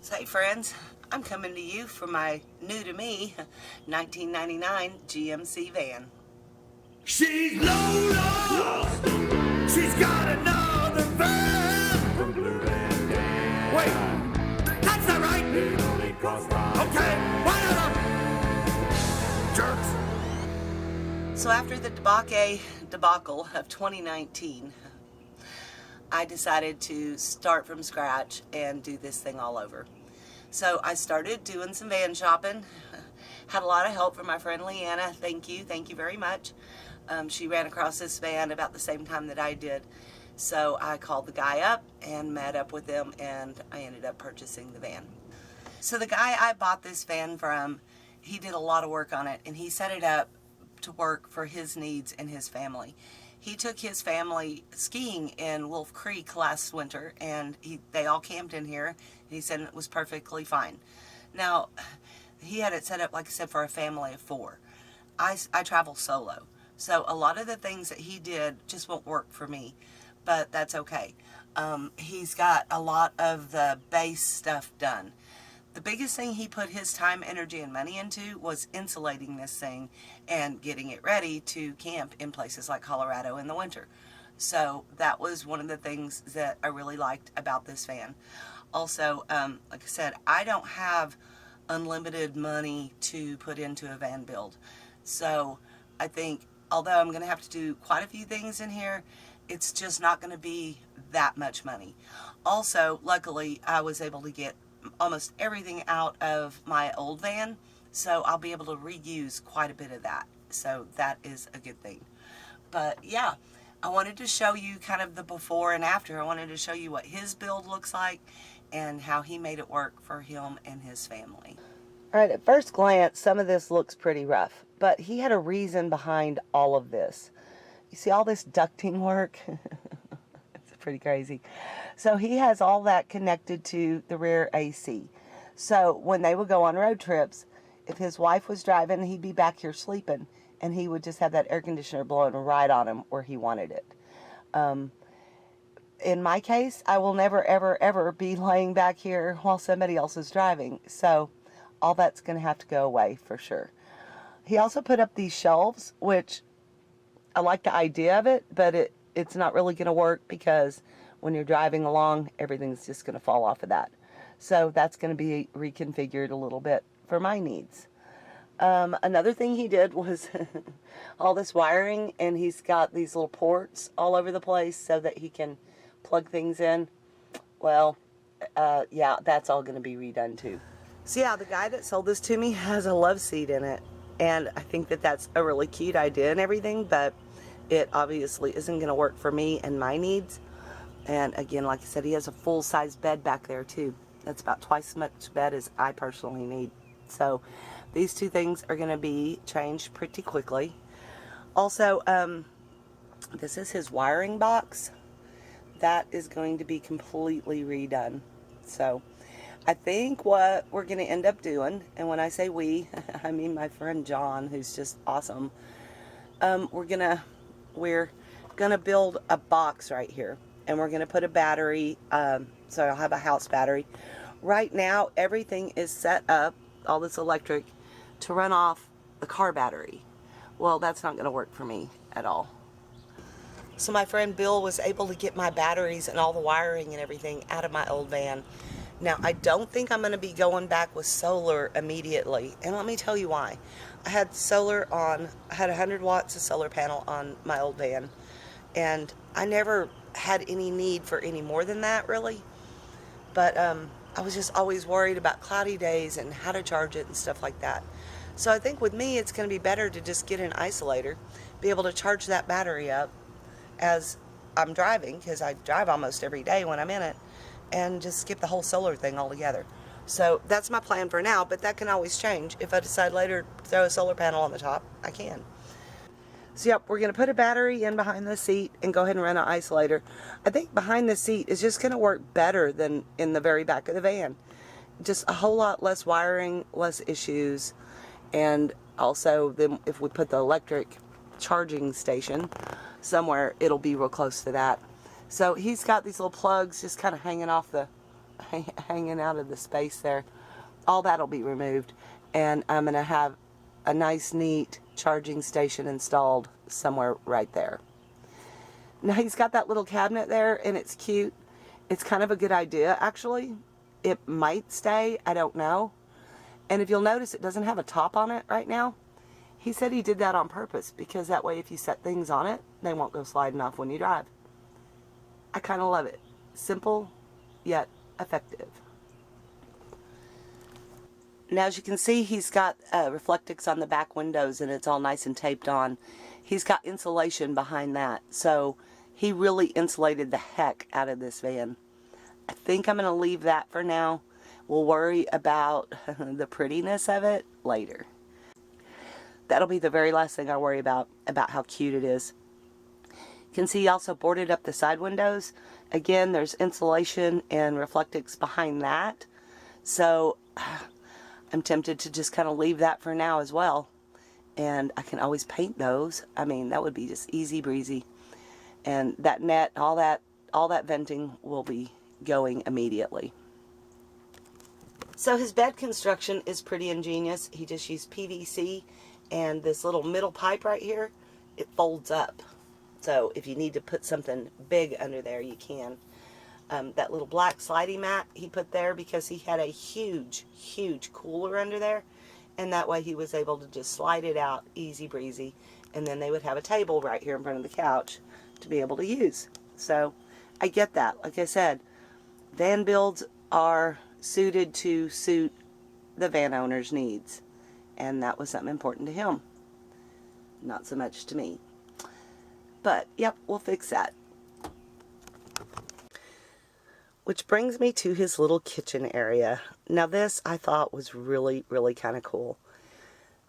So, hey friends, I'm coming to you from my new to me 1999 GMC van. She's Lola. She's got another van. Wait, that's not right. Okay, whatever. Jerks. So after the debacle of 2019, I decided to start from scratch and do this thing all over. So I started doing some van shopping. Had a lot of help from my friend Leanna. Thank you very much. She ran across this van about the same time that I did. So I called the guy up and met up with him, and I ended up purchasing the van. So the guy I bought this van from, he did a lot of work on it, and he set it up to work for his needs and his family. He took his family skiing in Wolf Creek last winter, and they all camped in here, and he said it was perfectly fine. Now, he had it set up, like I said, for a family of 4. I travel solo, so a lot of the things that he did just won't work for me, but that's okay. He's got a lot of the base stuff done. The biggest thing he put his time, energy, and money into was insulating this thing and getting it ready to camp in places like Colorado in the winter. So that was one of the things that I really liked about this van. Also, like I said, I don't have unlimited money to put into a van build. So I think, although I'm going to have to do quite a few things in here, it's just not going to be that much money. Also, luckily, I was able to get almost everything out of my old van, so I'll be able to reuse quite a bit of that. So that is a good thing. But yeah, I wanted to show you kind of the before and after. I wanted to show you what his build looks like and how he made it work for him and his family. Alright, at first glance, some of this looks pretty rough, but he had a reason behind all of this. You see all this ducting work? It's pretty crazy. So he has all that connected to the rear AC. So when they would go on road trips, if his wife was driving, he'd be back here sleeping, and he would just have that air conditioner blowing right on him where he wanted it. In my case, I will never, ever, ever be laying back here while somebody else is driving. So all that's going to have to go away for sure. He also put up these shelves, which I like the idea of it, but it's not really going to work because when you're driving along, everything's just going to fall off of that. So that's going to be reconfigured a little bit for my needs. Another thing he did was all this wiring, and he's got these little ports all over the place so that he can plug things in. Well, yeah, that's all going to be redone too. So yeah, the guy that sold this to me has a love seat in it, and I think that that's a really cute idea and everything, but it obviously isn't going to work for me and my needs. And again, like I said, he has a full-size bed back there too. That's about twice as much bed as I personally need. So these two things are going to be changed pretty quickly. Also, this is his wiring box. That is going to be completely redone. So I think what we're going to end up doing, and when I say we, I mean my friend John, who's just awesome. We're gonna build a box right here, and we're gonna put a battery. So I'll have a house battery. Right now, everything is set up, all this electric, to run off the car battery. Well, that's not gonna work for me at all. So my friend Bill was able to get my batteries and all the wiring and everything out of my old van. Now, I don't think I'm going to be going back with solar immediately, and let me tell you why. I had 100 watts of solar panel on my old van, and I never had any need for any more than that, really. But I was just always worried about cloudy days and how to charge it and stuff like that. So I think with me, it's going to be better to just get an isolator, be able to charge that battery up as I'm driving, because I drive almost every day when I'm in it, and just skip the whole solar thing altogether. So that's my plan for now, but that can always change. If I decide later to throw a solar panel on the top, I can. So yep, we're going to put a battery in behind the seat and go ahead and run an isolator. I think behind the seat is just going to work better than in the very back of the van. Just a whole lot less wiring, less issues, and also then if we put the electric charging station somewhere, it'll be real close to that. So he's got these little plugs just kind of hanging off the hanging out of the space there. All that'll be removed, and I'm going to have a nice, neat charging station installed somewhere right there. Now he's got that little cabinet there, and it's cute. It's kind of a good idea, actually. It might stay, I don't know. And if you'll notice, it doesn't have a top on it right now. He said he did that on purpose, because that way if you set things on it, they won't go sliding off when you drive. I kind of love it. Simple, yet effective. Now, as you can see, he's got Reflectix on the back windows, and it's all nice and taped on. He's got insulation behind that, so he really insulated the heck out of this van. I think I'm going to leave that for now. We'll worry about the prettiness of it later. That'll be the very last thing I worry about how cute it is. You can see he also boarded up the side windows. Again, there's insulation and Reflectix behind that. So I'm tempted to just kind of leave that for now as well. And I can always paint those. I mean, that would be just easy breezy. And that net, all that venting will be going immediately. So his bed construction is pretty ingenious. He just used PVC, and this little middle pipe right here, it folds up. So if you need to put something big under there, you can. That little black sliding mat he put there because he had a huge, huge cooler under there. And that way he was able to just slide it out easy breezy. And then they would have a table right here in front of the couch to be able to use. So I get that. Like I said, van builds are suited to suit the van owner's needs. And that was something important to him. Not so much to me. But, yep, we'll fix that. Which brings me to his little kitchen area. Now this I thought was really, really kind of cool.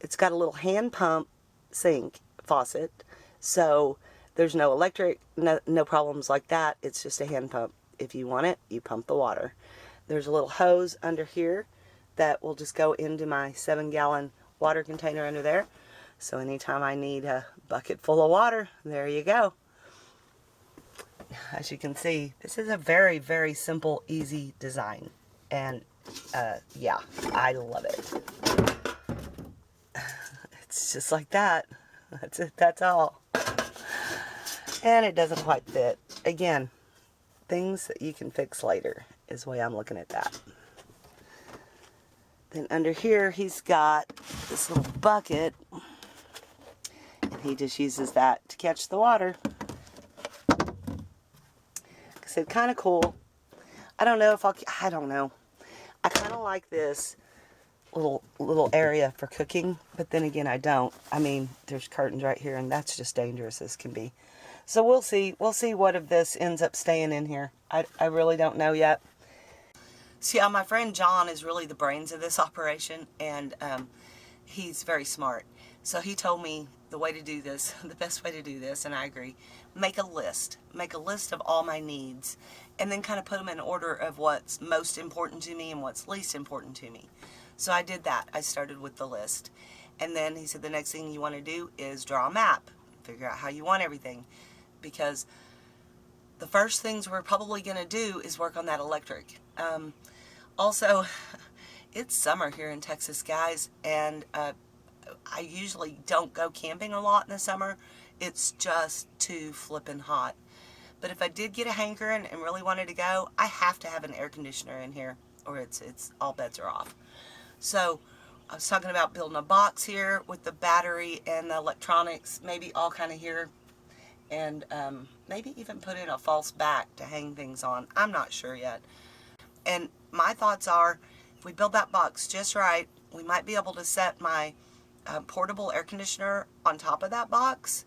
It's got a little hand pump sink faucet. So there's no electric, no problems like that. It's just a hand pump. If you want it, you pump the water. There's a little hose under here that will just go into my 7-gallon water container under there. So anytime I need a bucket full of water, there you go. As you can see, this is a very, very simple, easy design. And yeah, I love it. It's just like that. That's it, that's all. And it doesn't quite fit. Again, things that you can fix later is the way I'm looking at that. Then under here, he's got this little bucket. And he just uses that to catch the water. Like I said, kind of cool. I don't know if I don't know. I kind of like this little area for cooking, but then again, I don't. I mean, there's curtains right here, and that's just dangerous as can be. So we'll see. We'll see what if this ends up staying in here. I really don't know yet. See, my friend John is really the brains of this operation, and he's very smart. So he told me the way to do this, the best way to do this, and I agree, make a list. Make a list of all my needs, and then kind of put them in order of what's most important to me and what's least important to me. So I did that. I started with the list. And then he said the next thing you want to do is draw a map. Figure out how you want everything. Because the first things we're probably going to do is work on that electric. Also, it's summer here in Texas, guys, and I usually don't go camping a lot in the summer. It's just too flippin' hot. But if I did get a hankering and really wanted to go, I have to have an air conditioner in here, or it's all bets are off. So I was talking about building a box here with the battery and the electronics, maybe all kind of here, and maybe even put in a false back to hang things on. I'm not sure yet. And my thoughts are, if we build that box just right, we might be able to set my portable air conditioner on top of that box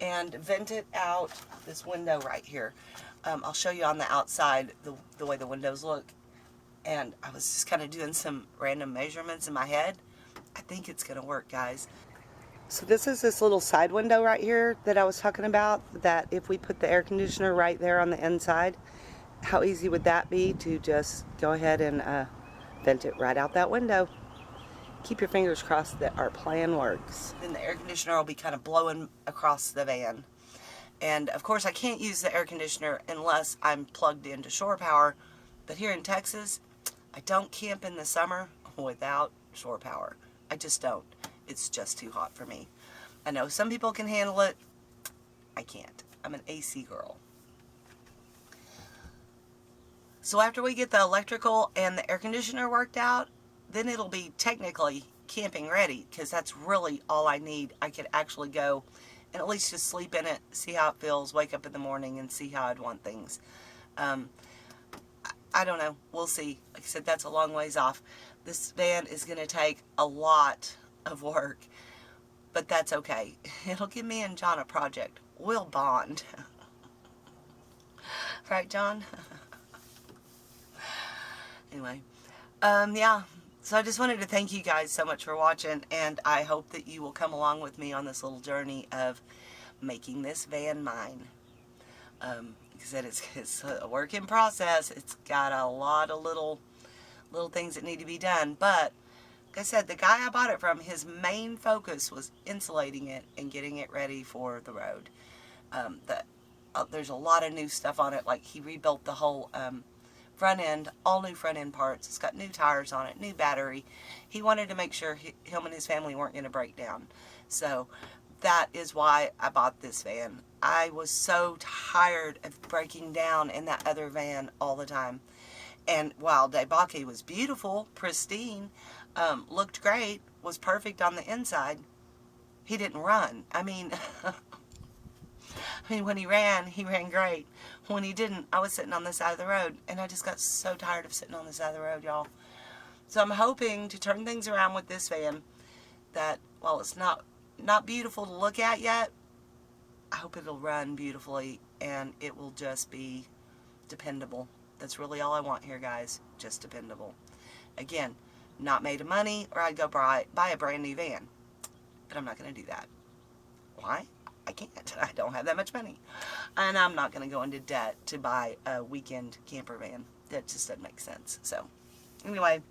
and vent it out this window right here. I'll show you on the outside the way the windows look. And I was just kind of doing some random measurements in my head. I think it's going to work, guys. So this is this little side window right here that I was talking about, that if we put the air conditioner right there on the inside, how easy would that be to just go ahead and vent it right out that window. Keep your fingers crossed that our plan works. Then the air conditioner will be kind of blowing across the van. And of course I can't use the air conditioner unless I'm plugged into shore power, But here in Texas, I don't camp in the summer without shore power. I just don't. It's just too hot for me. I know some people can handle it. I can't. I'm an AC girl. So after we get the electrical and the air conditioner worked out, then it'll be technically camping ready, because that's really all I need. I could actually go and at least just sleep in it, see how it feels, wake up in the morning and see how I'd want things. I don't know. We'll see. Like I said, that's a long ways off. This van is going to take a lot of work, but that's okay. It'll give me and John a project. We'll bond. Right, John? Anyway, yeah. So I just wanted to thank you guys so much for watching, and I hope that you will come along with me on this little journey of making this van mine. Like I said, it's a work in process. It's got a lot of little things that need to be done, but like I said, the guy I bought it from, his main focus was insulating it and getting it ready for the road. There's a lot of new stuff on it. Like, he rebuilt the whole front end, all new front end parts. It's got new tires on it, new battery. He wanted to make sure him and his family weren't going to break down. So that is why I bought this van. I was so tired of breaking down in that other van all the time. And while Debaki was beautiful, pristine, looked great, was perfect on the inside, he didn't run. I mean, when he ran great. When he didn't, I was sitting on the side of the road, and I just got so tired of sitting on the side of the road, y'all. So I'm hoping to turn things around with this van, that while it's not beautiful to look at yet, I hope it'll run beautifully, and it will just be dependable. That's really all I want here, guys. Just dependable. Again, not made of money, or I'd go buy a brand new van. But I'm not going to do that. Why? I can't. I don't have that much money. And I'm not going to go into debt to buy a weekend camper van. That just doesn't make sense. So, anyway,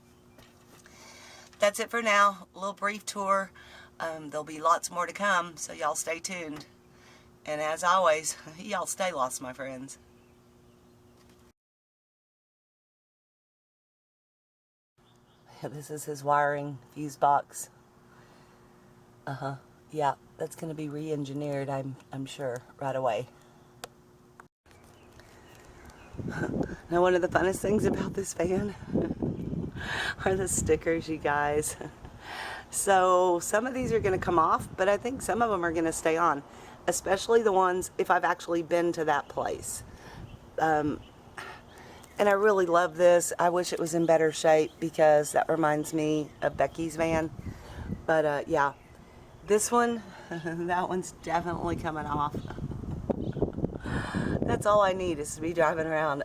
that's it for now. A little brief tour. There'll be lots more to come, so y'all stay tuned. And as always, y'all stay lost, my friends. Yeah, this is his wiring fuse box. Yeah, that's going to be re-engineered, I'm sure, right away. Now, one of the funnest things about this van are the stickers, you guys. So some of these are going to come off, but I think some of them are going to stay on, especially the ones if I've actually been to that place. And I really love this. I wish it was in better shape, because that reminds me of Becky's van. But yeah, this one, that one's definitely coming off. That's all I need, is to be driving around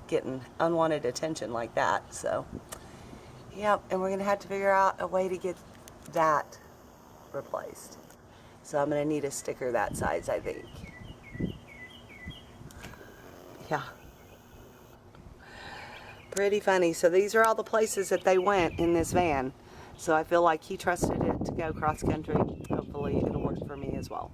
getting unwanted attention like that. So, yeah, and we're going to have to figure out a way to get that replaced. So I'm going to need a sticker that size, I think. Yeah. Pretty funny. So these are all the places that they went in this van. So I feel like he trusted it to go cross country. Hopefully it'll work for me as well.